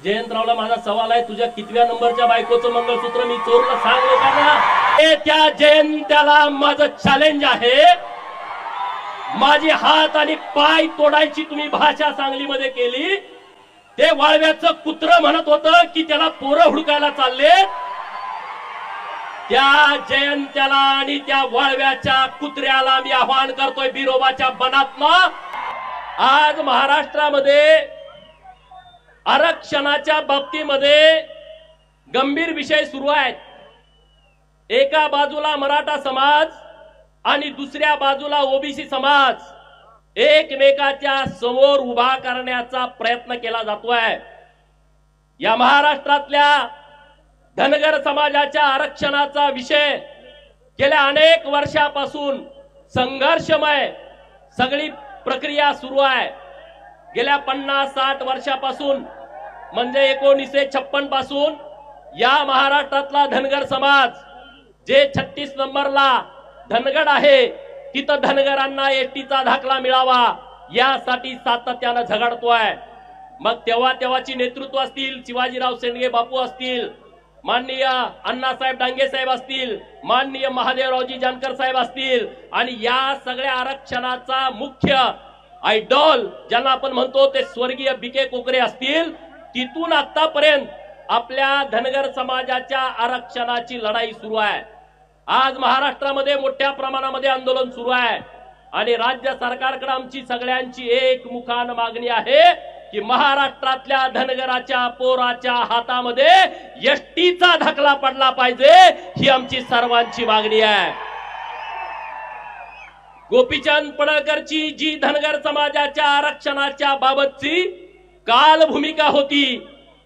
जयंतरावला माझा सवाल आहे, तुझ्या कितव्या नंबरच्या बायकोचं मंगळसूत्र मी चोरलं सांग लोकांना। त्या जयंत्याला माझं चॅलेंज आहे, माझी हात आणि पाय तोडायची तुम्ही भाषा सांगलीमध्ये केली। ते वाळव्याचं कुत्र म्हणत होतं की त्याला पोरं हुडकायला चालले। त्या जयंत्याला आणि त्या वाळव्याच्या कुत्र्याला मी आवाहन करतोय बिरोबाच्या बनातनं, आज महाराष्ट्रामध्ये आरक्षणाच्या बाबतीमध्ये गंभीर विषय सुरू आहेत। एका बाजूला मराठा समाज आणि दुसऱ्या बाजूला ओबीसी समाज एकमेकाच्या समोर उभा करण्याचा प्रयत्न केला जातोय। या महाराष्ट्रातल्या धनगर समाजाच्या आरक्षणाचा विषय गेल्या अनेक वर्षापासून संघर्षमय सगळी प्रक्रिया सुरू आहे। गेल्या 50-60 वर्षापासून म्हणजे 1956 पासून या महाराष्ट्रातला धनगर समाज जे 36 नंबरला धनगड आहे तिथं धनगरांना एसटीचा दाखला मिळावा यासाठी सातत्यानं झगडतोय। मग तेव्हाची नेतृत्व असतील, शिवाजीराव शेंडगे बापू असतील, माननीय अण्णासाहेब डांगे साहेब असतील, माननीय महादेवरावजी जानकर साहेब असतील, आणि या सगळ्या आरक्षणाचा मुख्य आयडॉल ज्यांना आपण म्हणतो ते स्वर्गीय बीके कोकरे असतील, तिथून आतापर्यंत आपल्या धनगर समाजाच्या आरक्षणाची लढाई सुरू आहे। आज महाराष्ट्रामध्ये मोठ्या प्रमाणामध्ये आंदोलन सुरू आहे आणि राज्य सरकारकडे आमची सगळ्यांची एकमुखान मागणी आहे की महाराष्ट्रातल्या धनगराच्या पोराच्या हातामध्ये एसटीचा दाखला पडला पाहिजे, ही आमची सर्वांची मागणी आहे। गोपीचंद पडळकरची जी धनगर समाजाच्या आरक्षणाच्या बाबतची काल भूमिका होती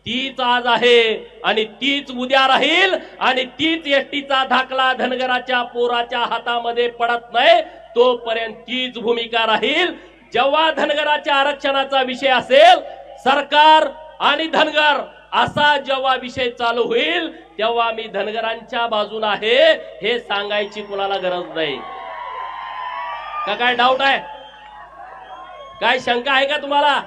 तीच आज आहे आणि तीच उद्या राहील आणि तीच एसटीचा दाखला धनगराच्या पोराच्या हातामध्ये पडत नाही तोपर्यंत तीच भूमिका राहील। जेव्हा धनगराच्या आरक्षणाचा विषय असेल, सरकार आणि धनगर असा जेव्हा विषय चालू होईल तेव्हा मी धनगरांच्या बाजूने आहे हे सांगायची कुणाला गरज नाही। का काय डाऊट आहे, काय शंका आहे का तुम्हाला?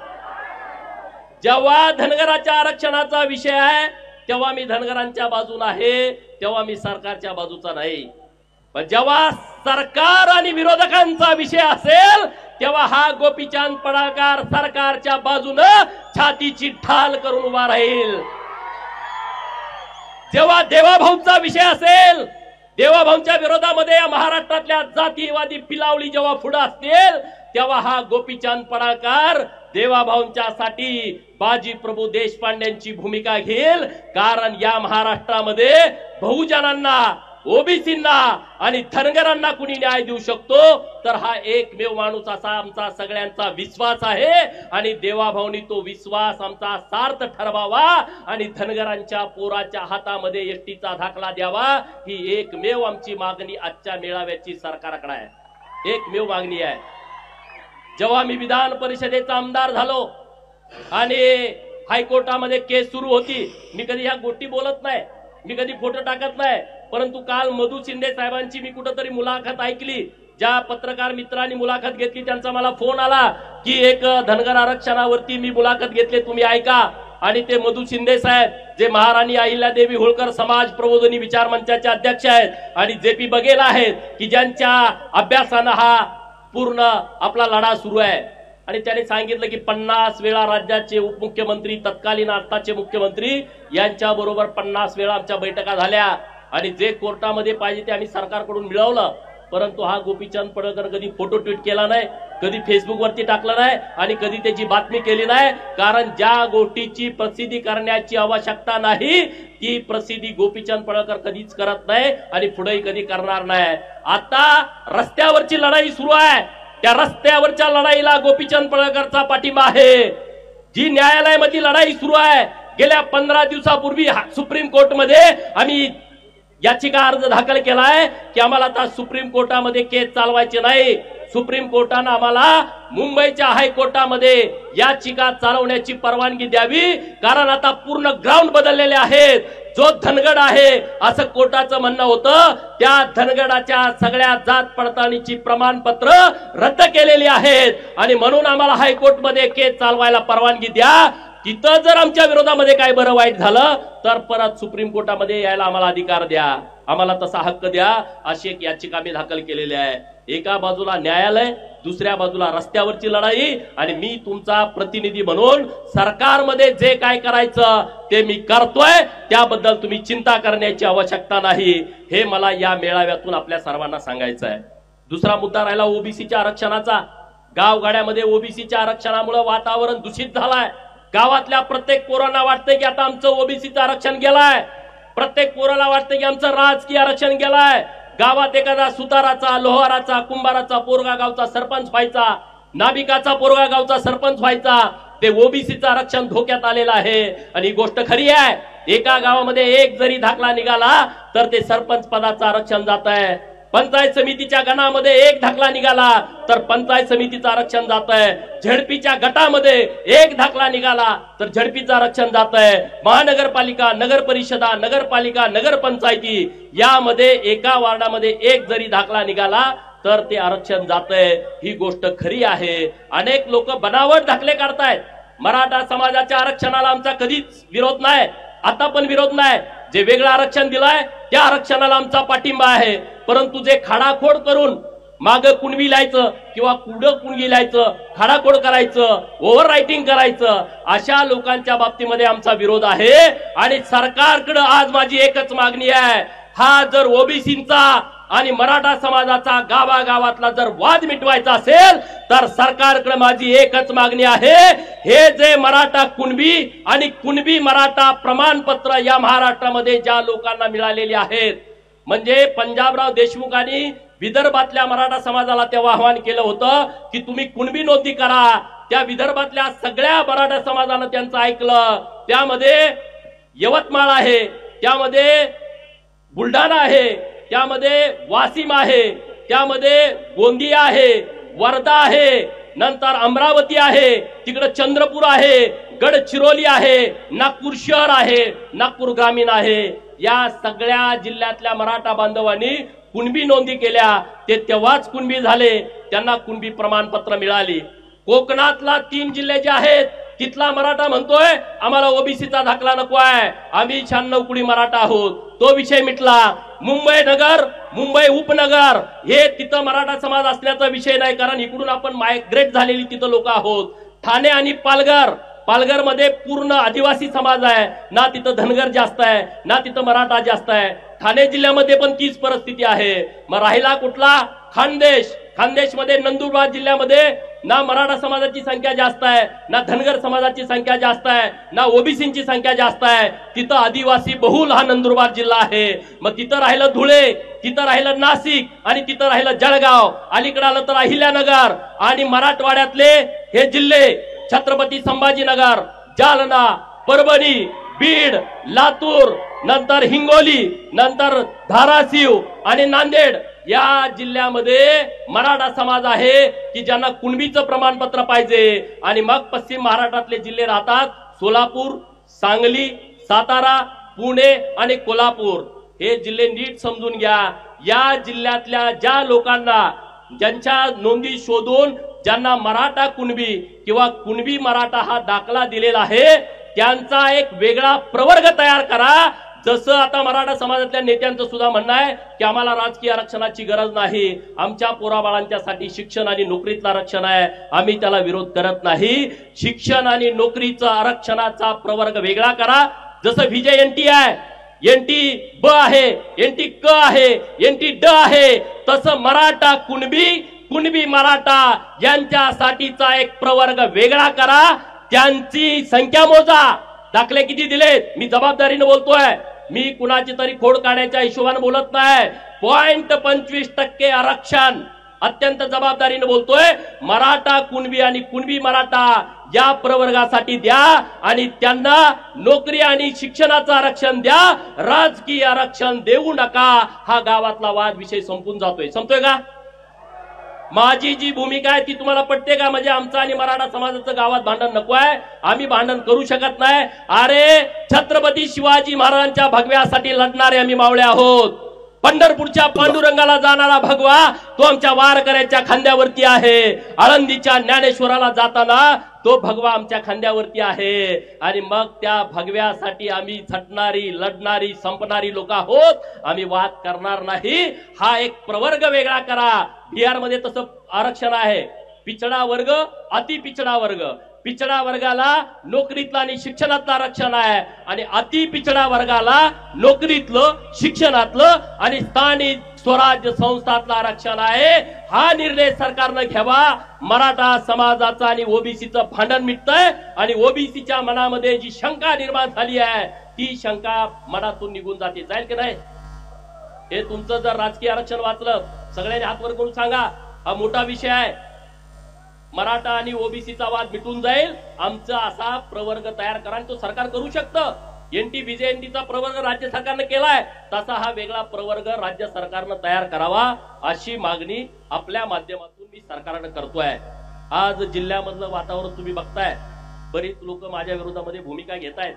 जेव्हा धनगराच्या आरक्षणाचा विषय आहे तेव्हा मी धनगरांच्या बाजूने आहे, तेव्हा मी सरकारच्या बाजूचा नाही। पण जेव्हा सरकार आणि विरोधकांचा विषय असेल तेव्हा हा गोपीचंद पडळकर सरकारच्या बाजूने छातीची ढाल करून उभा राहील। जेव्हा देवाभाऊचा विषय असेल, देवाभाऊंच्या विरोधामध्ये या महाराष्ट्रातल्या जातीवादी पिलावली जेव्हा पुढे असतील तेव्हा हा गोपीचंद पडळकर देवाभाऊंच्यासाठी बाजी प्रभू देशपांड्यांची भूमिका घेईल। कारण या महाराष्ट्रामध्ये बहुजनांना, ओबीसींना आणि धनगरांना कुणी न्याय देऊ शकतो तर हा एकमेव माणूस असा आमचा सगळ्यांचा विश्वास आहे आणि देवाभाऊंनी तो विश्वास आमचा सार्थ ठरवावा आणि धनगरांच्या पोराच्या हातामध्ये एसटीचा दाखला द्यावा, ही एकमेव आमची मागणी आजच्या मेळाव्याची सरकारकडे आहे, एकमेव मागणी आहे। जेव्हा मी विधान परिषदेचा आमदार झालो आणि हायकोर्टामध्ये केस सुरू होती, मी कधी ह्या गोष्टी बोलत नाही, मी कधी फोटो टाकत नाही, परंतु काल मधु शिंदे साहेबांची मी कुठेतरी मुलाखत ऐकली। ज्या पत्रकार मित्रांनी मुलाखत घेतली त्यांचा मला फोन आला की एक धनगर आरक्षणावरती मी मुलाखत घेतली, तुम्ही ऐका। आणि ते मधु शिंदे साहेब जे महाराणी अहिल्यादेवी होळकर समाज प्रबोधिनी विचार मंचाचे अध्यक्ष आहेत आणि जेपी बघेल आहेत की ज्यांच्या अभ्यासानं हा पूर्ण आपला लढा सुरू आहे। आणि त्याने सांगितलं की 50 वेळा राज्याचे उपमुख्यमंत्री, तत्कालीन आताचे मुख्यमंत्री यांच्या बरोबर 50 वेळा आमच्या बैठका झाल्या आणि जे कोर्टामध्ये पाहिजे ते आम्ही सरकारकडून मिळवलं, परंतु हा गोपीचंद पडळकर कधी फोटो ट्विट केला नाही, कधी फेसबुक वरती टाकला नाही आणि कधी त्याची बातमी केली नाही। कारण ज्या गोष्टीची प्रसिद्धी करण्याची आवश्यकता नाही ती प्रसिद्धी गोपीचंद पडळकर कधीच करत नाही आणि पुढेही कधी करणार नाही। आता रस्त्यावरची लढाई सुरू आहे, त्या रस्त्यावरच्या लढाईला गोपीचंद पडळकरचा पाठिंबा आहे। जी न्यायालयामध्ये लढाई सुरू आहे, गेल्या 15 दिवसापूर्वी सुप्रीम कोर्टमध्ये आम्ही याचिका अर्ज दाखल केलाय की आम्हाला आता सुप्रीम कोर्टामध्ये केस चालवायचे नाही। सुप्रीम कोर्टाने आम्हाला मुंबईच्या हायकोर्टामध्ये याचिका चालवण्याची परवानगी द्यावी, कारण आता पूर्ण ग्राउंड बदललेले आहेत। जो धनगड आहे असं कोर्टाचं म्हणणं होतं, त्या धनगडाच्या सगळ्या जात पडताळणीची प्रमाणपत्र रद्द केलेली आहेत आणि म्हणून आम्हाला हायकोर्टमध्ये केस चालवायला परवानगी द्या। तिथं जर आमच्या विरोधामध्ये काय बरं वाईट झालं तर परत सुप्रीम कोर्टामध्ये यायला आम्हाला अधिकार द्या, आम्हाला तसा हक्क द्या, अशी एक याचिका मी दाखल केलेली आहे. एका बाजूला न्यायालय, दुसऱ्या बाजूला रस्त्यावरची लढाई, आणि मी तुमचा प्रतिनिधी म्हणून सरकारमध्ये जे काय करायचं ते मी करतोय, त्याबद्दल तुम्ही चिंता करण्याची आवश्यकता नाही, हे मला या मेळाव्यातून आपल्या सर्वांना सांगायचं आहे. दुसरा मुद्दा राहिला ओबीसीच्या आरक्षणाचा. गावगाड्यामध्ये ओबीसीच्या आरक्षणामुळे वातावरण दूषित झालंय. गावातल्या प्रत्येक पोरांना वाटतंय की आता आमचं ओबीसीचं आरक्षण गेलाय, प्रत्येक पोराला वाटतंय की आमचं राजकीय आरक्षण गेलाय. गावात एखादा सुताराचा, लोहाराचा, कुंभाराचा पोरगा गावचा सरपंच व्हायचा, नाभिकाचा पोरगा गावचा सरपंच व्हायचा, ते ओबीसीचं आरक्षण धोक्यात आलेलं आहे. आणि ही गोष्ट खरी आहे. एका गावामध्ये एक जरी दाखला निघाला तर ते सरपंच पदाचं आरक्षण जात आहे. पंचायत समितीच्या गणामध्ये एक दाखला निघाला तर पंचायत समितीचं आरक्षण जात आहे. झडपीच्या गटामध्ये एक दाखला निघाला तर झडपीचं आरक्षण जात आहे. महानगरपालिका, नगर परिषदा, नगरपालिका, नगरपंचायती यामध्ये एका वार्डामध्ये एक जरी दाखला निघाला तर ते आरक्षण जातंय. ही गोष्ट खरी आहे. अनेक लोक बनावट दाखले काढतायत. मराठा समाजाच्या आरक्षणाला आमचा कधीच विरोध नाही, आता पण विरोध नाही. जे वेगळं आरक्षण दिलंय त्या आरक्षणाला आमचा पाठिंबा आहे. परंतु जे खाडाखोड करून माग कुणबी लायचं किंवा कुडं कुणगी लायचं, खाडाखोड करायचं, ओव्हर रायटिंग करायचं, अशा लोकांच्या बाबतीमध्ये आमचा विरोध आहे. आणि सरकारकडे आज माझी एकच मागणी आहे, हा जर ओबीसींचा आणि मराठा समाजाचा गावागावातला जर वाद मिटवायचा असेल तर सरकारकडे माझी एकच मागणी आहे, हे जे मराठा कुणबी आणि कुणबी मराठा प्रमाणपत्र या महाराष्ट्रामध्ये ज्या लोकांना मिळालेली आहेत, म्हणजे पंजाबराव देशमुखांनी विदर्भातल्या मराठा समाजाला तेव्हा आवाहन केलं होतं की तुम्ही कुणबी नोंदणी करा. त्या विदर्भातल्या सगळ्या मराठा समाजानं त्यांचं ऐकलं. त्यामध्ये यवतमाळ आहे, त्यामध्ये बुलढाणा आहे, त्यामध्ये वाशिम आहे, त्यामध्ये गोंदिया आहे, वर्धा आहे, नंतर अमरावती आहे, तिकडे चंद्रपूर आहे, गडचिरोली आहे, नागपूर शहर आहे, नागपूर ग्रामीण आहे. या सगळ्या जिल्ह्यातल्या मराठा बांधवांनी कुणबी नोंदी केल्या. ते तेव्हाच कुणबी झाले, त्यांना कुणबी प्रमाणपत्र मिळाली. कोकणातला 3 जिल्हे जे आहेत तिथला मराठा म्हणतोय आम्हाला ओबीसीचा दाखला नको आहे, आम्ही 96 कुडी मराठा आहोत, तो विषय मिटला. मुंबई नगर, मुंबई उपनगर हे तिथं मराठा समाज असण्याचा विषय नाही, कारण इकडून आपण मायग्रेट झालेली तिथं लोक आहोत. ठाणे आणि पालघर, पालघरमध्ये पूर्ण आदिवासी समाज आहे, ना तिथं धनगर जास्त आहे ना तिथं मराठा जास्त आहे. ठाणे जिल्ह्यामध्ये पण तीच परिस्थिती आहे. मग राहिला कुठला? खानदेश. खानदेशमध्ये नंदुरबार जिल्ह्यामध्ये ना मराठा समाजाची संख्या जास्त आहे, ना धनगर समाजाची संख्या जास्त आहे, ना ओबीसींची संख्या जास्त आहे. तिथं आदिवासी बहुल हा नंदुरबार जिल्हा आहे. मग तिथं राहिलं धुळे, तिथं राहिलं नाशिक आणि तिथं राहिलं जळगाव. अलीकडे आलं तर अहिल्यानगर. आणि मराठवाड्यातले हे जिल्हे छत्रपती संभाजीनगर, जालना, परभणी, बीड, लातूर, नंतर हिंगोली, नंतर धाराशिव आणि नांदेड या जिल्ह्यामध्ये मराठा समाज आहे की ज्यांना कुणबीचं प्रमाणपत्र पाहिजे. आणि मग पश्चिम महाराष्ट्रातले जिल्हे राहतात सोलापूर, सांगली, सातारा, पुणे आणि कोल्हापूर. हे जिल्हे नीट समजून घ्या. या जिल्ह्यातल्या ज्या लोकांना ज्यांच्या नोंदी शोधून ज्यांना मराठा कुणबी किंवा कुणबी मराठा हा दाखला दिलेला आहे त्यांचा एक वेगळा प्रवर्ग तयार करा. जसं आता मराठा समाजातल्या नेत्यांचं सुद्धा म्हणणं आहे की आम्हाला राजकीय आरक्षणाची गरज नाही, आमच्या पोराबाळांच्यासाठी शिक्षण आणि नोकरीचं आरक्षण आहे, आम्ही त्याला विरोध करत नाही. शिक्षण आणि नोकरीचं आरक्षणाचा प्रवर्ग वेगळा करा. जसं विजय एनटी आहे, एनटी ब आहे, एनटी क आहे, एनटी ड आहे, तसं मराठा कुणबी, कुणबी मराठा यांच्यासाठीचा एक प्रवर्ग वेगळा करा. त्यांची संख्या मोजा. दाखले किती दिलेत? मी जबाबदारीने बोलतोय, मी कुणाची तरी खोड काढायच्या हिशोबाने बोलत नाही. 0.25% आरक्षण अत्यंत जबाबदारीने बोलतोय. मराठा कुणबी आणि कुणबी मराठा या प्रवर्गासाठी द्या आणि त्यांना नोकरी आणि शिक्षणाचं आरक्षण द्या, राजकीय आरक्षण देऊ नका. हा गावातला वाद विषय संपून जातोय. संपतोय का? माझी जी भूमिका आहे ती तुम्हाला पटते का? म्हणजे आमचं आणि मराठा समाजाचं गावात भांडण नको आहे, आम्ही भांडण करू शकत नाही. अरे छत्रपती शिवाजी महाराजांच्या भगव्यासाठी लढणारे आम्ही मावळे आहोत. पंढरपूरच्या पांडुरंगाला जाणारा भगवा तो आमच्या वारकऱ्याच्या खांद्यावरती आहे. आळंदीच्या ज्ञानेश्वराला जाताना तो भगवा आमच्या खांद्यावरती आहे आणि मग त्या भगव्यासाठी आम्ही झटणारी, लढणारी, संपणारी लोक आहोत. आम्ही वाद करणार नाही. हा एक प्रवर्ग वेगळा करा. बिहार मध्ये तसं आरक्षण आहे. पिछड़ा वर्ग, अति पिछड़ा वर्ग. पिछड़ा वर्गाला नोकरीतलं आणि शिक्षणातलं आरक्षण आहे आणि अति पिछड़ा वर्गाला नोकरीतलं, शिक्षणातलं आणि स्थानिक स्वराज्य संस्थातलं आरक्षण आहे. हा निर्णय सरकारनं घ्यावा. मराठा समाजाचं आणि ओबीसीचं भांडण मिटतंय आणि ओबीसीच्या मनामध्ये जी शंका निर्माण झाली आहे ती शंका मनातून निघून जाते. जाईल की नाही? हे तुमचं जर राजकीय आरक्षण वाचलं, सगळ्यांनी हातवर करून सांगा, हा मोठा विषय आहे. मराठा आणि ओबीसीचा वाद मिटून जाईल. आमचा असा प्रवर्ग तयार करा. तो सरकार करू शकतं. एनटी बीजेएनटीचा प्रवर्ग राज्य सरकारने केलाय, तसा हा वेगळा प्रवर्ग राज्य सरकारनं तयार करावा अशी मागणी आपल्या माध्यमातून मी सरकारने करतोय. आज जिल्ह्यामधलं वातावरण तुम्ही बघताय. बरीच लोक माझ्या विरोधामध्ये भूमिका घेत आहेत.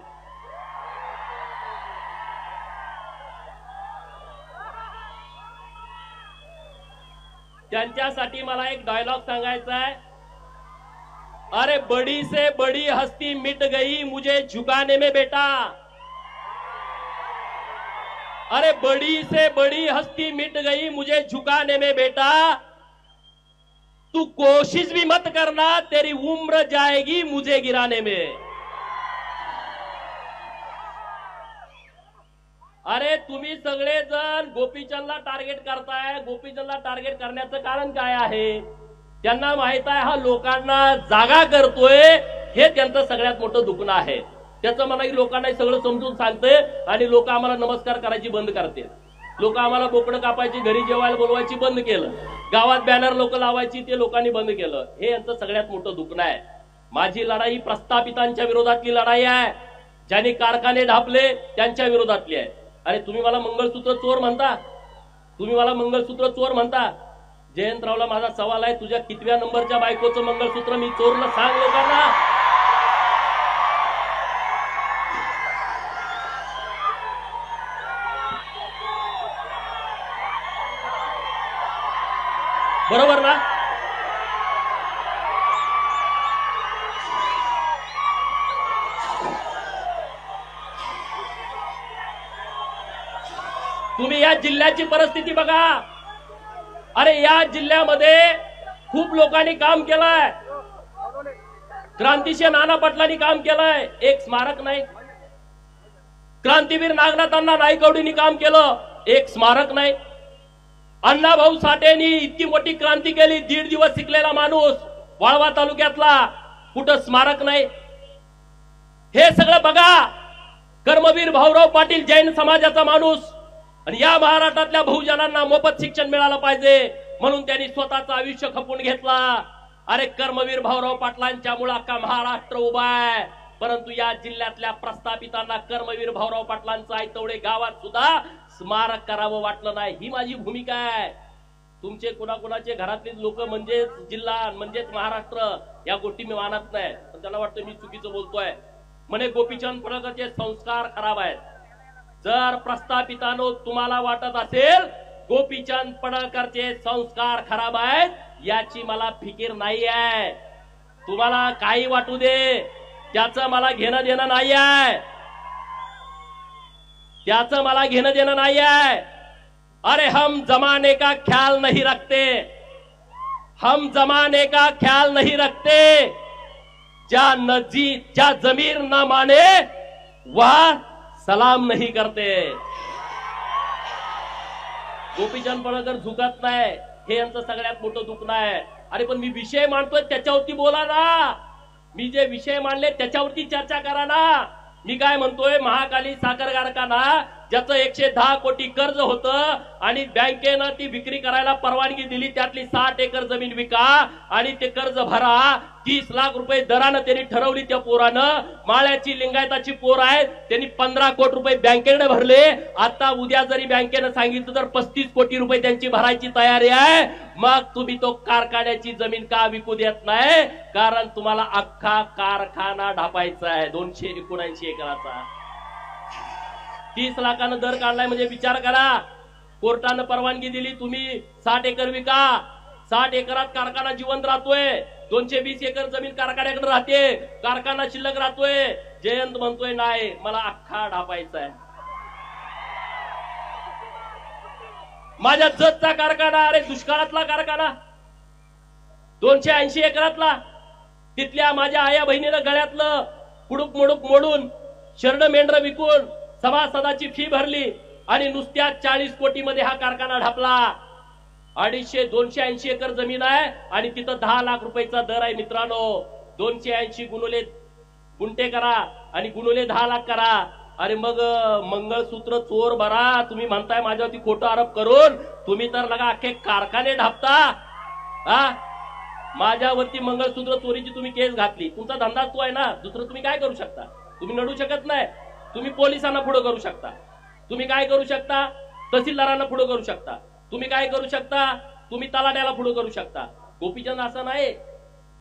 त्यांच्यासाठी मला एक डायलॉग सांगायचा आहे. अरे बड़ी से बड़ी हस्ती मिट गई मुझे झुकाने में बेटा. अरे बड़ी से बड़ी हस्ती मिट गई मुझे झुकाने में बेटा. तू कोशिश भी मत करना, तेरी उम्र जाएगी मुझे गिराने में. अरे तुम्ही सगळेजण गोपीचंदला टार्गेट करताय. गोपीचंदला टार्गेट करण्याचं कारण काय आहे? त्यांना माहित आहे हा लोकांना जागा करतोय. हे त्यांचं सगळ्यात मोठं दुखणं आहे. त्याचं मला लोकांना सगळं समजून सांगते आणि लोक आम्हाला नमस्कार करायची बंद करते. लोक आम्हाला बोकडं कापायची, घरी जेवायला बोलवायची बंद केलं. गावात बॅनर लोक लावायची, ते लोकांनी बंद केलं. हे यांचं सगळ्यात मोठं दुखणं आहे. माझी लढाई प्रस्थापितांच्या विरोधातली लढाई आहे. ज्यांनी कारखाने ढापले त्यांच्या विरोधातली आहे. अरे तुम्ही मला मंगळसूत्र चोर म्हणता, तुम्ही मला मंगळसूत्र चोर म्हणता. जयंतरावला माझा सवाल आहे, तुझ्या कितव्या नंबरच्या बायकोचं मंगळसूत्र मी चोरलं सांग लोकांना. बरोबर ना? तुम्ही या जिल्ह्याची परिस्थिती बघा. अरे या जिल्ह्यामध्ये खूप लोकांनी काम केलंय. क्रांतिशील नाना पाटलांनी काम केलंय, एक स्मारक नाही. क्रांतीवीर नागनाथांना नाईकवडींनी काम केलं, एक स्मारक नाही. अण्णाभाऊ साठेंनी इतकी मोठी क्रांती केली, 1.5 दिवस शिकलेला माणूस वाळवा तालुक्यातला, कुठं स्मारक नाही. हे सगळं बघा. कर्मवीर भाऊराव पाटील जैन समाजाचा माणूस आणि या महाराष्ट्रातल्या बहुजनांना मोफत शिक्षण मिळालं पाहिजे म्हणून त्यांनी स्वतःचं आयुष्य खपून घेतला. अरे कर्मवीर भाऊराव पाटलांच्या मुळे अख्खा महाराष्ट्र उभा आहे. परंतु या जिल्ह्यातल्या प्रस्थापितांना कर्मवीर भाऊराव पाटलांचं आयतवडे गावात सुद्धा स्मारक करावं वाटलं नाही. ही माझी भूमिका आहे. तुमचे कुणाकुणाचे घरातले लोक म्हणजेच जिल्हा म्हणजेच महाराष्ट्र या गोष्टी मी मानत नाही. पण त्यांना वाटतं मी चुकीचं बोलतोय. म्हणे गोपीचंद पडळकरचे संस्कार खराब आहेत. जर प्रस्थापितांनो तुम्हाला वाटत असेल गोपीचंद पडळकरचे संस्कार खराब आहेत, याची मला फिकीर नाही आहे. तुम्हाला काही वाटू दे, त्याचं मला घेणं देणं नाही आहे. त्याचं मला घेणं देणं नाही आहे. अरे हम जमाने का ख्याल नहीं रखते, हम जमाने का ख्याल नहीं रखते. जा जमीर न माने वह सलाम नहीं करते. गोपीचंद पडळकर झुकत नाही. हे यांचं सगळ्यात मोठं दुखणं आहे. अरे पण मी विषय मांडतोय त्याच्यावरती बोला ना. मी जे विषय मांडले त्याच्यावरती चर्चा करा ना. मी काय म्हणतोय, महाकाली साखर कारखाना ज्याचं 110 कोटी कर्ज होतं आणि बँकेनं ती विक्री करायला परवानगी दिली, त्यातली 60 एकर जमीन विका आणि ते कर्ज भरा. 30 लाख रुपये दरानं त्यांनी ठरवली. त्या पोरानं, माळ्याची लिंगायताची पोर आहेत, त्यांनी 15 कोटी रुपये बँकेकडे भरले. आता उद्या जरी बँकेनं सांगितलं तर 35 कोटी रुपये त्यांची भरायची तयारी आहे. मग तुम्ही तो कारखान्याची जमीन का विकू देत नाही? कारण तुम्हाला अख्खा कारखाना ढापायचा आहे 279 एकराचा. 30 लाखानं दर काढलाय म्हणजे विचार करा. कोर्टानं परवानगी दिली, तुम्ही 60 एकर विका. 60 एकरात कारखाना जिवंत राहतोय. 220 एकर जमीन कारखान्याकडे राहते, कारखाना शिल्लक राहतोय. जयंत म्हणतोय नाही मला अख्खा ढापायचा आहे. माझ्या जतचा कारखाना, अरे दुष्काळातला कारखाना 280 एकरातला, तिथल्या माझ्या आया बहिणीनं गळ्यातलं पुडूक मुडूक मोडून शर्ड मेंढर विकून सभासदाची फी भरली आणि नुसत्या 40 कोटी मध्ये हा कारखाना ढापला. 280 एकर जमीन आहे आणि तिथं 10 लाख रुपयाचा दर आहे. मित्रांनो 280 गुणुले गुंठे करा आणि गुणुले 10 लाख करा. अरे मग मंगळसूत्र चोर बरा, तुम्ही म्हणताय माझ्यावरती खोटं आरोप करून, तुम्ही तर लगा अख्खे कारखाने ढापता. हा माझ्यावरती मंगळसूत्र चोरीची तुम्ही केस घातली, तुमचा धंदा तो आहे ना, दुसरं तुम्ही काय करू शकता? तुम्ही लढू शकत नाही. तुम्ही पोलिसांना पुढे करू शकता, तुम्ही काय करू शकता? तहसीलदारांना पुढे करू शकता, तुम्ही काय करू शकता? तुम्ही तलाट्याला पुढे करू शकता. गोपीचंद असं नाही.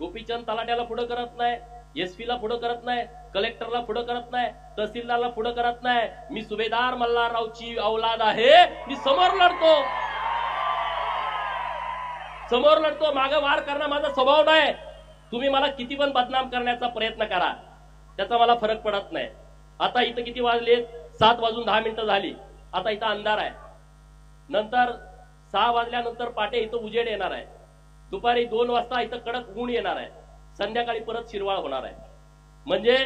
गोपीचंद तलाट्याला पुढे करत नाही, एसपी ला पुढे करत नाही, कलेक्टरला पुढे करत नाही, तहसीलदारला पुढे करत नाही. मी सुभेदार मल्हाररावची औलाद आहे, मी समोर लढतो, समोर लढतो. मागे वार करणं माझा स्वभाव नाही. तुम्ही मला किती पण बदनाम करण्याचा प्रयत्न करा, त्याचा मला फरक पडत नाही. आता इथं किती वाजले? 7:10 झाली. आता इथं अंधार आहे. नंतर 6 वाजल्यानंतर पाटे इथं उजेड येणार आहे. दुपारी 2 वाजता इथं कडक ऊन येणार आहे. संध्याकाळी परत शिरवाळ होणार आहे. म्हणजे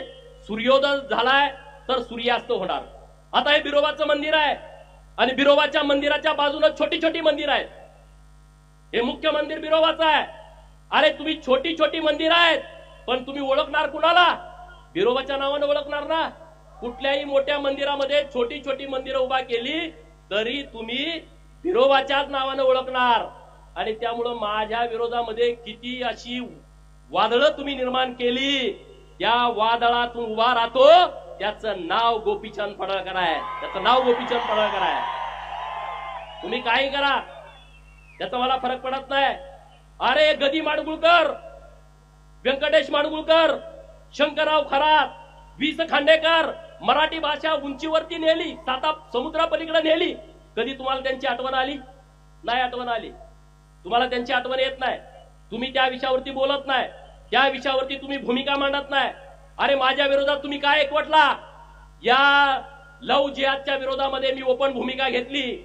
सूर्योदय झालाय तर सूर्यास्त होणार. आता हे बिरोबाचं मंदिर आहे आणि बिरोबाच्या मंदिराच्या बाजूला छोटी छोटी मंदिर आहेत. हे मुख्य मंदिर बिरोबाचं आहे. अरे तुम्ही छोटी छोटी मंदिर आहेत, पण तुम्ही ओळखणार कुणाला? बिरोबाच्या नावाने ओळखणार ना. कुठल्याही मोठ्या मंदिरामध्ये छोटी छोटी मंदिरं उभा केली तरी तुम्ही बिरोबाच्याच नावाने ओळखणार. आणि त्यामुळं माझ्या विरोधामध्ये किती अशी वादळं तुम्ही निर्माण केली, त्या वादळातून उभा राहतो. त्याचं नाव गोपीचंद पडळकर आहे, त्याचं नाव गोपीचंद पडळकर आहे. तुम्ही काही करा, त्याचा मला फरक पडत नाही. अरे गदी माडगुळकर, व्यंकटेश माडगुळकर, शंकरराव खरात, वीस खांडेकर मराठी भाषा उंचीवरती नेली, 7 समुद्रापलीकडे नेली. कधी तुम्हाला त्यांची आठवण आली? नाही आठवण आली. तुम्हाला त्यांची आठवण येत नाही. तुम्ही त्या विषयावरती बोलत नाही, त्या विषयावरती तुम्ही भूमिका मांडत नाही. अरे माझ्या विरोधात तुम्ही काय एकवटला? या लव जिहादच्या विरोधामध्ये मी ओपन भूमिका घेतली.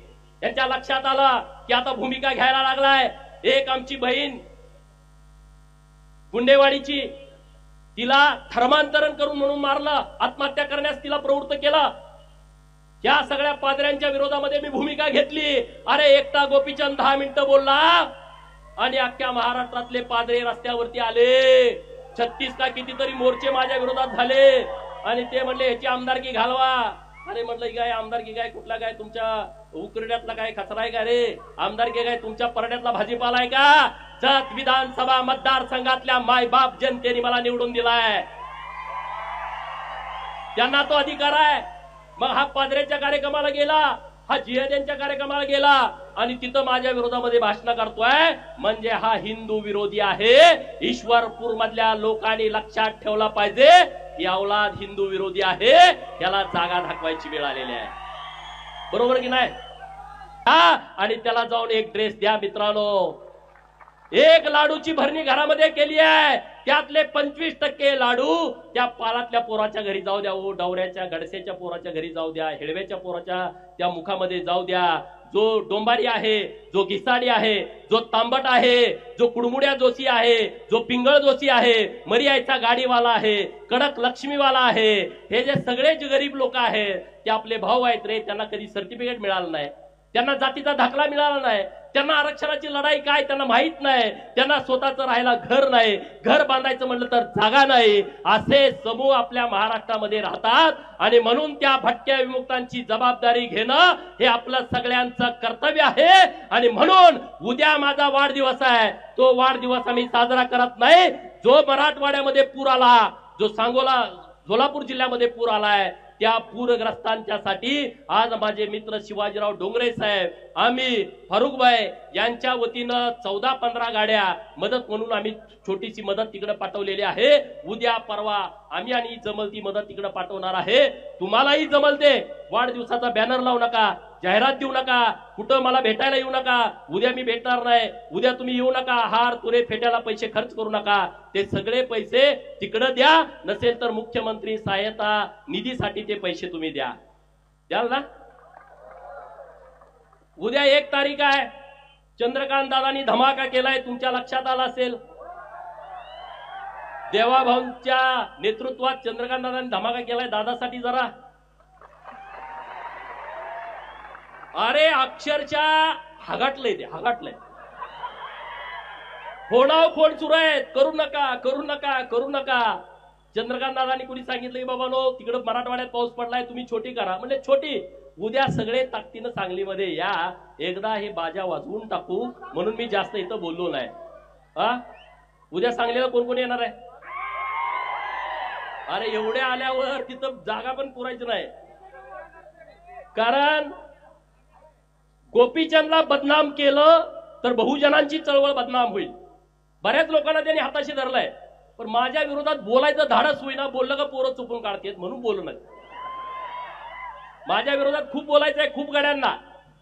त्यांच्या लक्षात आलं की आता भूमिका घ्यायला लागलाय. एक आमची बहीण गुंडेवाडीची, तिला धर्मांतरण करून म्हणून मारलं, आत्महत्या करण्यास तिला प्रवृत्त केलं. या सगळ्या पादऱ्यांच्या विरोधामध्ये मी भूमिका घेतली. अरे एकटा गोपीचंद 10 मिनिटं बोलला आणि अख्ख्या महाराष्ट्रातले पादरे रस्त्यावरती आले. 36 का कितीतरी मोर्चे माझ्या विरोधात झाले आणि ते म्हणले ह्याची आमदारकी घालवा. अरे म्हटलं काय आमदारकी काय? कुठला काय तुमच्या उकरड्यातला काय कचरा आहे का रे? आमदारकी काय तुमच्या परड्यातला भाजीपाला आहे का? जत विधानसभा मतदारसंघातल्या मायबाप जनतेने मला निवडून दिलाय, त्यांना तो अधिकार आहे. मग हा पादरेच्या कार्यक्रमाला गेला, हा जिहाद्यांच्या कार्यक्रमाला गेला आणि तिथं माझ्या विरोधामध्ये भाषण करतोय, म्हणजे हा हिंदू विरोधी आहे. ईश्वरपूर मधल्या लोकांनी लक्षात ठेवला पाहिजे, ही औलाद हिंदू विरोधी आहे, त्याला जागा दाखवायची वेळ आलेली आहे. बरोबर की नाही? हा आणि त्याला जाऊन एक ड्रेस द्या. मित्रांनो, एक लाडूची भरणी घरामध्ये केली आहे, त्यातले 25% लाडू त्या पालातल्या पोराच्या घरी जाऊ द्या, डवऱ्याच्या गडसेच्या पोराच्या घरी जाऊ द्या, हेळव्याच्या पोराच्या त्या मुखामध्ये जाऊ द्या. जो डोंबारी आहे, जो घिसाडी आहे, जो तांबट आहे, जो कुडमुड्या जोशी आहे, जो पिंगळ जोशी आहे, मरियाचा गाडीवाला आहे, कडक लक्ष्मीवाला आहे, हे जे सगळे जे गरीब लोक आहेत ते आपले भाऊ आहेत रे. त्यांना कधी सर्टिफिकेट मिळालं नाही, त्यांना जातीचा दाखला मिळाला नाही, त्यांना आरक्षणाची लढाई काय त्यांना माहित नाही, त्यांना स्वतःचं राहायला घर नाही, घर बांधायचं म्हणलं तर जागा नाही. असे समूह आपल्या महाराष्ट्रामध्ये राहतात आणि म्हणून त्या भटक्या विमुक्तांची जबाबदारी घेणं हे आपलं सगळ्यांचं कर्तव्य आहे. आणि म्हणून उद्या माझा वाढदिवस आहे, तो वाढदिवस आम्ही साजरा करत नाही. जो मराठवाड्यामध्ये पूर आला, जो सांगोला सोलापूर जिल्ह्यामध्ये पूर आलाय, त्या पूरग्रस्तांच्यासाठी आज माझे मित्र शिवाजीराव डोंगरे साहेब, आम्ही फारुखभाई यांच्या वतीनं 14-15 गाड्या मदत म्हणून आम्ही छोटीशी मदत तिकडे पाठवलेली आहे. उद्या परवा आम्ही आणि जमल ती मदत तिकडे पाठवणार आहे. तुम्हालाही जमल ते वाढदिवसाचा बॅनर लावू नका, जाहिरात देऊ नका, कुठं मला भेटायला येऊ नका, उद्या मी भेटणार नाही, उद्या तुम्ही येऊ नका, हार तुरे फेट्याला पैसे खर्च करू नका, ते सगळे पैसे तिकडं द्या, नसेल तर मुख्यमंत्री सहायता निधीसाठी ते पैसे तुम्ही द्याल ना. उद्या 1 तारीख आहे, चंद्रकांत दादांनी धमाका केलाय, तुमच्या लक्षात आला असेल. देवाभाऊंच्या नेतृत्वात चंद्रकांत दादांनी धमाका केलाय दादासाठी जरा. अरे अक्षरशः हगाटलंय ते, हगाटलंय. फोन सुरू आहेत, करू नका करू नका करू नका. चंद्रकांत दादांनी कुणी सांगितलं की बाबा नो तिकडं मराठवाड्यात पाऊस पडलाय, तुम्ही छोटी करा. म्हणजे छोटी, उद्या सगळे ताकदीनं सांगलीमध्ये या, एकदा हे बाजा वाजवून टाकू, म्हणून मी जास्त इथं बोललो नाही. उद्या सांगलीला कोण कोण येणार आहे? अरे एवढ्या आल्यावर तिथं जागा पण पुरायची नाही. कारण गोपीचंदला बदनाम केलं तर बहुजनांची चळवळ बदनाम होईल. बऱ्याच लोकांना त्यांनी हाताशी धरलाय, पण माझ्या विरोधात बोलायचं धाडस होईना. बोललं का पोरं चुकून काढतात म्हणून बोलू नये. माझ्या विरोधात खूप बोलायचं आहे, खूप गड्यांना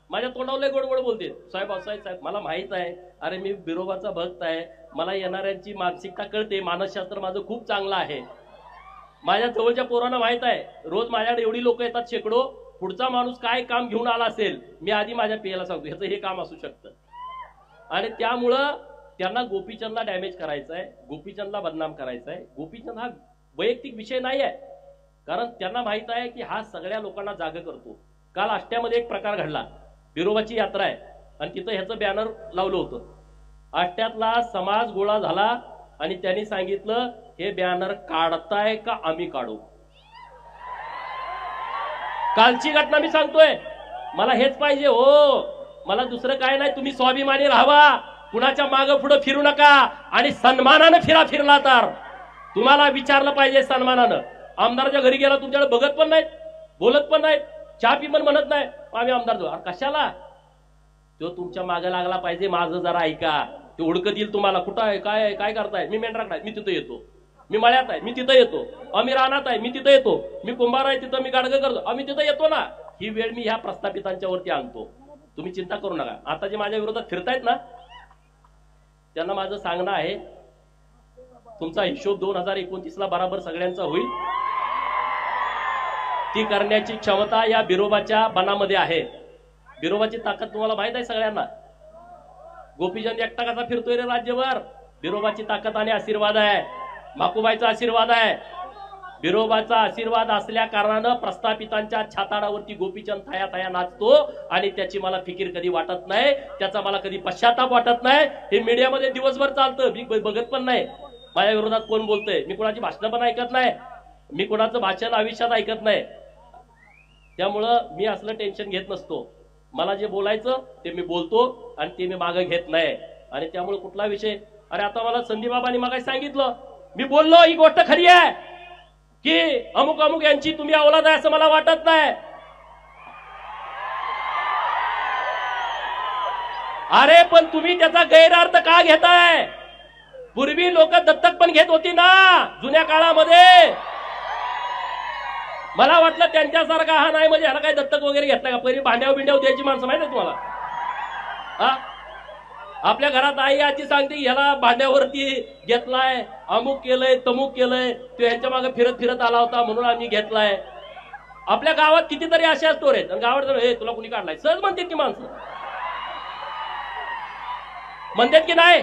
माझ्या तोंडावले गोडगोड बोलते. साहेब साहेब मला माहित आहे, अरे मी बिरोबाचा भक्त आहे, मला येणाऱ्यांची मानसिकता कळते, मानसशास्त्र माझं खूप चांगलं आहे. माझ्या जवळच्या पोरांना माहित आहे, रोज माझ्याकडे एवढी लोक येतात शेकडो. पुढचा माणूस काय काम घेऊन आला असेल, मी आधी माझ्या पियाला सांगतो ह्याचं हे काम असू शकतं. आणि त्यामुळं त्यांना गोपीचंदला डॅमेज करायचं आहे, गोपीचंदला बदनाम करायचं आहे. गोपीचंद हा वैयक्तिक विषय नाही आहे, कारण त्यांना माहित आहे की हा सगळ्या लोकांना जाग करतो. काल आष्ट्यामध्ये एक प्रकार घडला, बिरोबाची यात्रा आहे आणि तिथं ह्याचं बॅनर लावलं होतं. आष्ट्यातला समाज गोळा झाला आणि त्यांनी सांगितलं हे बॅनर काढताय का आम्ही काढू. कालची घटना मी सांगतोय, मला हेच पाहिजे हो, मला दुसरं काय नाही. तुम्ही स्वाभिमानी राहावा, कुणाच्या मागं पुढं फिरू नका आणि सन्मानानं फिरला तर तुम्हाला विचारलं पाहिजे सन्मानानं. आमदाराच्या घरी गेला तुमच्याकडे बघत पण नाहीत, बोलत पण नाहीत, चहा पी पण म्हणत नाही, आम्ही आमदार जाऊ. कशाला? तो तुमच्या मागे लागला पाहिजे. माझं जरा ऐका, ते हुडकत येईल तुम्हाला. कुठं आहे, काय काय करताय? मी मेंढरात आहे, मी तिथं येतो. मी मळ्यात आहे, मी तिथं येतो. आम्ही रानात आहे, मी तिथं येतो. मी कुंभार आहे, तिथं मी गाडगं करतो, आम्ही तिथं येतो ना. ही वेळ मी ह्या प्रस्थापितांच्या वरती आणतो, तुम्ही चिंता करू नका. आता जे माझ्या विरोधात फिरतायत ना, त्यांना माझं सांगणं आहे, तुमचा हिशोब 2029ला बराबर सगळ्यांचा होईल. ती करण्याची क्षमता या बिरोबाच्या बनामध्ये आहे. बिरोबाची ताकद तुम्हाला माहित आहे सगळ्यांना. गोपीचंद एकटा कसा फिरतोय रे राज्यभर? बिरोबाची ताकद आणि आशीर्वाद आहे, माकुबाईचा आशीर्वाद आहे. बिरोबाचा आशीर्वाद असल्या कारणानं प्रस्थापितांच्या छाताडावरती गोपीचंद थाया थाया नाचतो आणि त्याची मला फिकीर कधी वाटत नाही, त्याचा मला कधी पश्चाताप वाटत नाही. हे मीडियामध्ये दिवसभर चालतं, मी बघत पण नाही माझ्या विरोधात कोण बोलतंय. मी कोणाची भाषणं पण ऐकत नाही, मी कोणाचं भाषण आयुष्यात ऐकत नाही. त्यामुळं मी असलं टेन्शन घेत नसतो. मला जे बोलायचं ते मी बोलतो आणि ते मी मागं घेत नाही. आणि त्यामुळे कुठला विषय, अरे आता मला संदीप बाबांनी मागाशी सांगितलं, मी बोललो ही गोष्ट खरी आहे की अमुक अमुक यांची तुम्ही औलाद आहे असं मला वाटत नाही. अरे पण तुम्ही त्याचा गैरअर्थ का घेताय? पूर्वी लोक दत्तक पण घेत होती ना जुन्या काळामध्ये. मला वाटलं त्यांच्यासारखा हा नाही, म्हणजे ह्याला काय दत्तक वगैरे घेतला का? पहिली भांड्यावर बिंड्यावर द्यायची माणसं माहिती आहे तुम्हाला? आपल्या घरात आई आजी सांगते ह्याला भांड्यावरती घेतलाय, अमुक केलंय तमुक केलंय, तो ह्याच्या मागे फिरत फिरत आला होता म्हणून आम्ही घेतलाय. आपल्या गावात कितीतरी अशा स्टोरी आहेत. गावात हे तुला कुणी काढलाय सहज म्हणतात की माणसं, म्हणतात की नाही,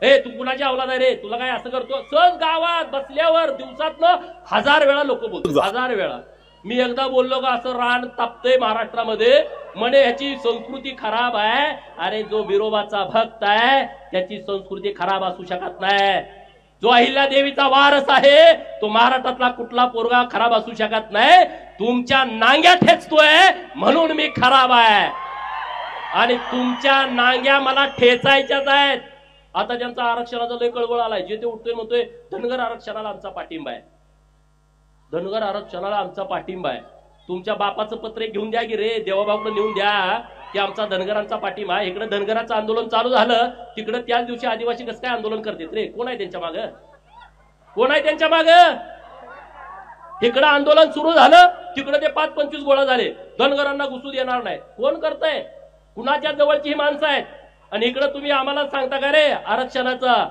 हे तू कुणाची औलाद आहे रे, तुला काय असं करतो. सहज गावात बसल्यावर दिवसातनं 1000 वेळा लोक बोलतात, 1000 वेळा. मी एकदा बोललो का असं रान तापतंय महाराष्ट्रामध्ये, म्हणे ह्याची संस्कृती खराब आहे. अरे जो बिरोबाचा भक्त आहे त्याची संस्कृती खराब असू शकत नाही. जो अहिल्या देवीचा वारस आहे तो महाराष्ट्रातला कुठला पोरगा खराब असू शकत नाही. तुमच्या नांग्या ठेचतोय म्हणून मी खराब आहे आणि तुमच्या नांग्या मला ठेचायच्याच आहेत. आता ज्यांचा आरक्षणाचा लय कळवळ आलाय, जे ते उठतोय म्हणतोय धनगर आरक्षणाला आमचा पाठिंबा आहे, धनगर आरक्षणाला आमचा पाठिंबा आहे. तुमच्या बापाचं पत्र घेऊन द्या की रे, देवाभाऊकडे नेऊन द्या की आमचा धनगरांचा पाठिंबा आहे. इकडे धनगरांचं आंदोलन चालू झालं, तिकडे त्याच दिवशी आदिवासी कसं काय आंदोलन करतात रे? कोण आहे त्यांच्या मागं? कोण आहे त्यांच्या मागं? इकडं आंदोलन सुरू झालं, तिकडे ते 5-25 गोळा झाले. धनगरांना घुसू देणार नाही. कोण करतंय? कुणाच्या जवळची ही माणसं आहेत? आणि इकडे तुम्ही आम्हाला सांगता का रे आरक्षणाचं?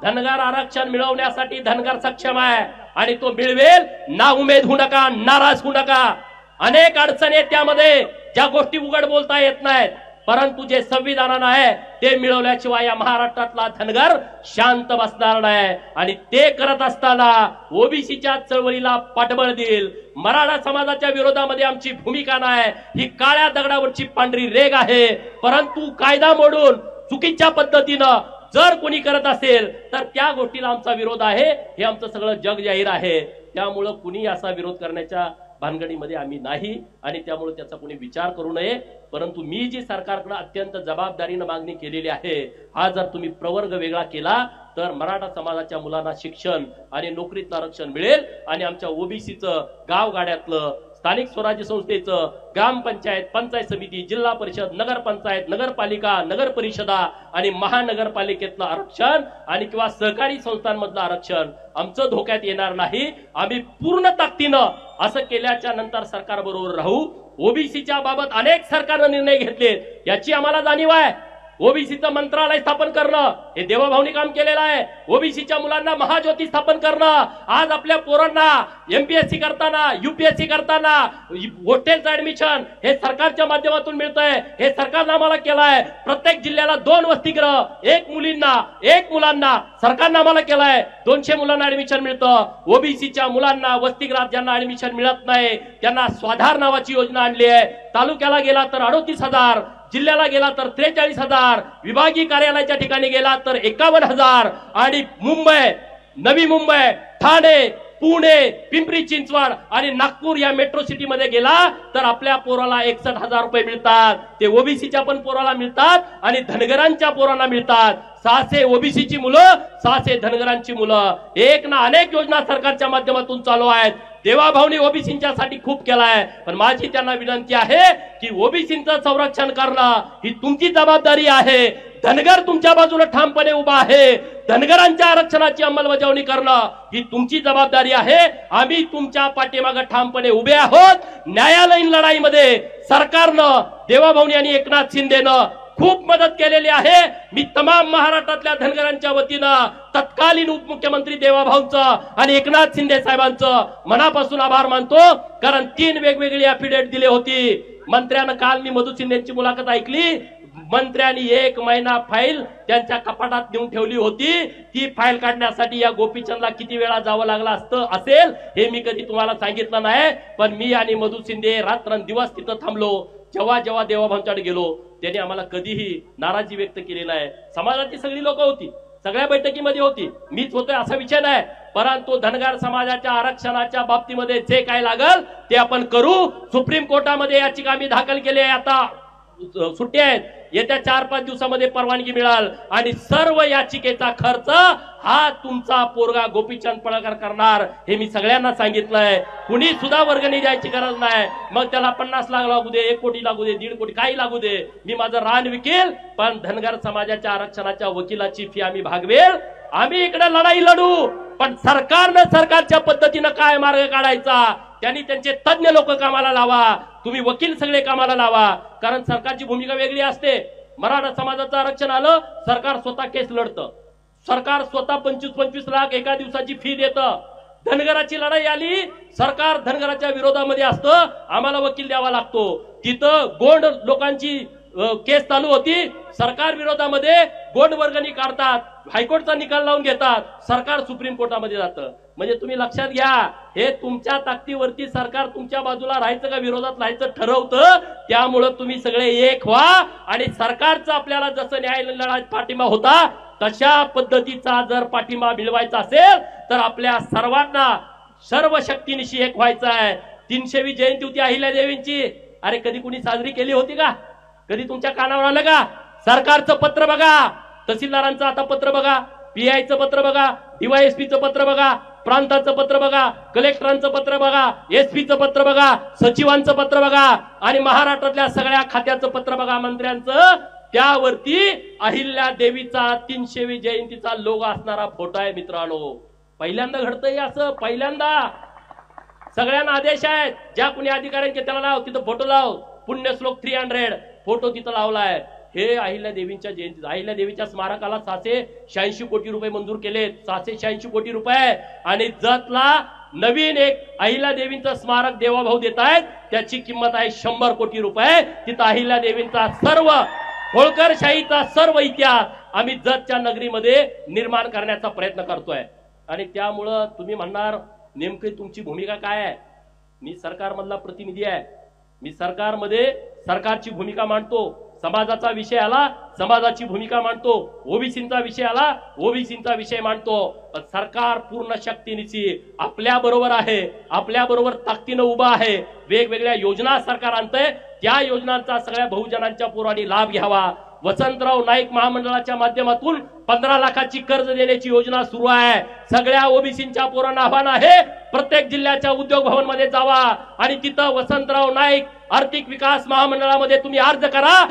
धनगर आरक्षण मिळवण्यासाठी धनगर सक्षम आहे आणि तो मिळवेल. ना उमेद होऊ नका, नाराज होऊ नका. अनेक अडचणी आहेत त्यामध्ये, ज्या गोष्टी उघड बोलता येत नाहीत, परंतु जे संविधानानं आहे ते मिळवल्याशिवाय या महाराष्ट्रातला धनगर शांत बसणार नाही. आणि ते करत असताना ओबीसीच्या चळवळीला पाठबळ देईल. मराठा समाजाच्या विरोधामध्ये आमची भूमिका नाही, ही काळ्या दगडावरची पांढरी रेग आहे. परंतु कायदा मोडून चुकीच्या पद्धतीनं जर कोणी करत असेल तर त्या गोष्टीला आमचा विरोध आहे, हे आमचं सगळं जग जाहीर आहे. त्यामुळं कुणी असा विरोध करण्याच्या भानगडीमध्ये आम्ही नाही आणि त्यामुळे त्याचा कोणी विचार करू नये. परंतु मी जी सरकारकडे अत्यंत जबाबदारीनं मागणी केलेली आहे, हा जर तुम्ही प्रवर्ग वेगळा केला तर मराठा समाजाच्या मुलांना शिक्षण आणि नोकरीतलं आरक्षण मिळेल आणि आमच्या ओबीसीचं गावगाड्यातलं, स्थानिक स्वराज्य संस्थेचं, ग्रामपंचायत, पंचायत समिती, जिल्हा परिषद, नगरपंचायत, नगरपालिका, नगर परिषदा आणि महानगरपालिकेतलं आरक्षण आणि किंवा सहकारी संस्थांमधलं आरक्षण आमचं धोक्यात येणार नाही. आम्ही पूर्ण ताकदीनं असं केल्याच्या नंतर सरकारबरोबर राहू. ओबीसीच्या बाबत अनेक सरकारनं निर्णय घेतले, याची आम्हाला जाणीव आहे. ओबीसीचं मंत्रालय स्थापन करणं हे देवाभाऊनी काम केलेलं आहे. ओबीसीच्या मुलांना महाज्योती स्थापन करणं, आज आपल्या पोरांना एमपीएससी करताना, यूपीएससी करताना हॉस्टेलचं ऍडमिशन हे सरकारच्या माध्यमातून मिळतंय, हे सरकारनं आम्हाला केलंय. प्रत्येक जिल्ह्याला 2 वसतिगृह, 1 मुलींना 1 मुलांना सरकारनं आम्हाला केलंय. 200 मुलांना ऍडमिशन मिळतं. ओबीसीच्या मुलांना वसतिगृहात ज्यांना ऍडमिशन मिळत नाही त्यांना स्वाधार नावाची योजना आणली आहे. तालुक्याला गेला तर 38,000, जिल्ह्याला गेला तर 43,000, विभागीय कार्यालयाच्या ठिकाणी गेला तर 51,000 आणि मुंबई, नवी मुंबई, ठाणे, पुणे, पिंपरी चिंचवड आणि नागपूर या मेट्रो सिटी मध्ये गेला तर आपल्या पोराला 61,000 रुपये मिळतात. ते ओबीसीच्या पण पोराला मिळतात आणि धनगरांच्या पोरांना मिळतात. 600 ओबीसीची मुलं, 600 धनगरांची मुलं. एक ना अनेक योजना सरकारच्या माध्यमातून चालू आहेत. देवाभाऊनी ओबीसींच्यासाठी खूप केलाय, पण माझी त्यांना विनंती आहे की ओबीसींचं संरक्षण करणं ही तुमची जबाबदारी आहे. धनगर तुमच्या बाजूला ठामपणे उभा आहे. धनगरांच्या आरक्षणाची अंमलबजावणी करणं ही तुमची जबाबदारी आहे. आम्ही तुमच्या पाठीमागे ठामपणे उभे आहोत. न्यायालयीन लढाईमध्ये सरकारनं, देवाभाऊनी आणि एकनाथ शिंदेनं खूप मदत केलेली आहे. मी तमाम महाराष्ट्रातल्या धनगरांच्या वतीनं तत्कालीन उपमुख्यमंत्री देवाभाऊंचं आणि एकनाथ शिंदे साहेबांचं मनापासून आभार मानतो. कारण 3 वेगवेगळी ॲफिडेव्हिट दिली होती मंत्र्यानं. काल मी मधु शिंदेची मुलाखत ऐकली. मंत्र्यांनी 1 महिना फाईल त्यांच्या कपाटात नेऊन ठेवली होती. ती फाईल काढण्यासाठी या गोपीचंदला किती वेळा जावं लागलं असेल हे मी कधी तुम्हाला सांगितलं नाही. पण मी आणि मधु शिंदे रात्रंदिवस तिथं थांबलो. जेव्हा जेव्हा देवाभाऊंच्याकडे गेलो त्यांनी आम्हाला कधीही नाराजी व्यक्त केली नाही. समाजाची सगळी लोक होती, सगळ्या बैठकीमध्ये होती, मीच होतोय असा विषय नाही. परंतु धनगर समाजाच्या आरक्षणाच्या बाबतीमध्ये जे काय लागल ते आपण करू. सुप्रीम कोर्टामध्ये याचिका आम्ही दाखल केली आहे. आता सुट्टी आहेत, येत्या 4-5 दिवसामध्ये परवानगी मिळाल आणि सर्व याचिकेचा खर्च हा तुमचा पोरगा गोपीचंद पडळकर करणार हे मी सगळ्यांना सांगितलंय. कुणी सुद्धा वर्गणी द्यायची गरज नाही. मग त्याला 50 लाख लागू दे, 1 कोटी लागू दे, 1.5 कोटी काही लागू दे, मी माझं रान विकेल, पण धनगर समाजाच्या आरक्षणाच्या वकिलाची फी आम्ही भागवेल. आम्ही इकडे लढाई लढू, पण सरकारनं सरकारच्या पद्धतीनं काय मार्ग काढायचा त्यांनी त्यांचे तज्ञ लोक कामाला लावा. तुम्ही वकील सगळे कामाला लावा. कारण सरकारची भूमिका वेगळी असते. मराठा समाजाचं आरक्षण आलं, सरकार स्वतः केस लढतं. सरकार स्वतः 25-25 लाख एका दिवसाची फी देतं. धनगराची लढाई आली, सरकार धनगराच्या विरोधामध्ये असतं, आम्हाला वकील द्यावा लागतो. तिथं गोंड लोकांची केस चालू होती, सरकार विरोधामध्ये गोंड वर्गणी काढतात, हायकोर्टचा निकाल लावून घेतात, सरकार सुप्रीम कोर्टामध्ये जातं. म्हणजे तुम्ही लक्षात घ्या, हे तुमच्या ताकदीवरती सरकार तुमच्या बाजूला राहायचं का विरोधात राहायचं ठरवतं. त्यामुळे तुम्ही सगळे एक व्हा आणि सरकारचं आपल्याला जसं न्यायालयीन लढाईत पाठिंबा होता तशा पद्धतीचा जर पाठिंबा मिळवायचा असेल तर आपल्या सर्वांना सर्व शक्तीनिशी एक व्हायचं आहे. 300वी जयंती होती अहिल्यादेवींची. अरे कधी कुणी साजरी केली होती का? कधी तुमच्या कानावर आलं का? सरकारचं पत्र बघा, तहसीलदारांचं आता पत्र बघा, पीआयचं पत्र बघा, डीवायएसपीचं पत्र बघा, प्रांताचं पत्र बघा, कलेक्टरांचं पत्र बघा, एसपीचं पत्र बघा, सचिवांचं पत्र बघा आणि महाराष्ट्रातल्या सगळ्या खात्याचं पत्र बघा, मंत्र्यांचं. त्यावरती अहिल्या देवीचा 300वी जयंतीचा लोगो असणारा फोटो आहे. मित्रांनो, पहिल्यांदा घडतंय असं, पहिल्यांदा. सगळ्यांना आदेश आहेत, ज्या कुणी अधिकाऱ्यांचे त्याला लाव, तिथं फोटो लाव, पुण्यश्लोक 300 फोटो तिथं लावलाय. हे अहिल्या देवींच्या जयंती, अहिल्या देवीच्या स्मारकाला 686 कोटी रुपये मंजूर केलेत, 686 कोटी रुपये. आणि जतला नवीन एक अहिल्या देवींचं स्मारक देवाभाऊ देत आहेत, त्याची किंमत आहे 100 कोटी रुपये. तिथं अहिल्या देवींचा सर्व होळकरशाहीचा सर्व इतिहास आम्ही जतच्या नगरीमध्ये निर्माण करण्याचा प्रयत्न करतोय. आणि त्यामुळं तुम्ही म्हणणार नेमकी तुमची भूमिका काय आहे? मी सरकारमधला प्रतिनिधी आहे, मी सरकारमध्ये सरकारची भूमिका मांडतो. समाजाचा विषय आला समाजाची भूमिका मांडतो, ओबीसींचा विषय आला ओबीसींचा विषय मांडतो. पण सरकार पूर्ण शक्तीनिशी आपल्या बरोबर आहे, आपल्या बरोबर ताकदीनं उभा आहे. वेगवेगळ्या योजना सरकार आणतंय, त्या योजनांचा सगळ्या बहुजनांच्या पोरांनी लाभ घ्यावा. वसंतराव नाईक महामंडळाच्या माध्यमातून 15 लाखाची कर्ज देण्याची योजना सुरू आहे. सगळ्या ओबीसींच्या पोरांना आव्हान आहे, प्रत्येक जिल्ह्याच्या उद्योग भवन मध्ये जावा आणि तिथं वसंतराव नाईक आर्थिक विकास महामंडळामध्ये तुम्ही अर्ज करा.